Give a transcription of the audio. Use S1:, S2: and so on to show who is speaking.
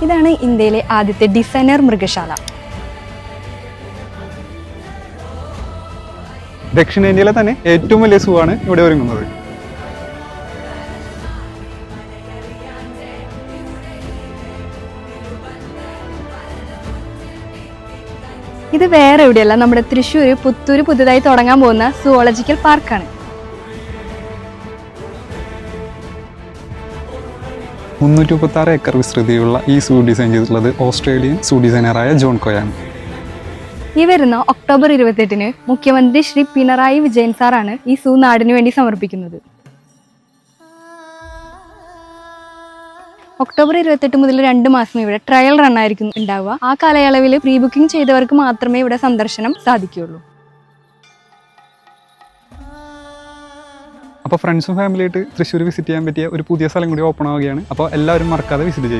S1: ഇതാണ് ഇന്ത്യയിലെ ആദ്യത്തെ ഡിസൈനർ മൃഗശാല.
S2: ദക്ഷിണേന്ത്യയിലെ തന്നെ ഏറ്റവും വലിയ സൂ ആണ് ഇവിടെ ഒരുങ്ങുന്നത്.
S1: ഇത് വേറെ എവിടെയല്ല, നമ്മുടെ തൃശ്ശൂർ പുത്തൂര് പുതുതായി തുടങ്ങാൻ പോകുന്ന സുവോളജിക്കൽ പാർക്കാണ്.
S2: 336 ഏക്കർ വിസ്തൃതിയുള്ള ഈ സൂ ഡിസൈൻ ചെയ്തിട്ടുള്ളത് ഓസ്ട്രേലിയൻ സൂ ഡിസൈനറായ ജോൺ കോയാണ്.
S1: ഈ വരുന്ന ഒക്ടോബർ 28-ന് മുഖ്യമന്ത്രി ശ്രീ പിണറായി വിജയൻ സാറാണ് ഈ സൂ നാടിനു വേണ്ടി സമർപ്പിക്കുന്നത്. ഒക്ടോബർ 28 മുതൽ 2 മാസം ഇവിടെ ട്രയൽ റൺ ആയിരിക്കും ഉണ്ടാവുക. ആ കാലയളവിൽ പ്രീ ബുക്കിംഗ് ചെയ്തവർക്ക് മാത്രമേ ഇവിടെ സന്ദർശനം സാധിക്കുകയുള്ളൂ.
S2: അപ്പോൾ ഫ്രണ്ട്സും ഫാമിലിയായിട്ട് തൃശ്ശൂർ വിസിറ്റ് ചെയ്യാൻ പറ്റിയ ഒരു പുതിയ സ്ഥലം കൂടി ഓപ്പൺ ആവുകയാണ്. അപ്പോൾ എല്ലാവരും മറക്കാതെ വിസിറ്റ് ചെയ്യും.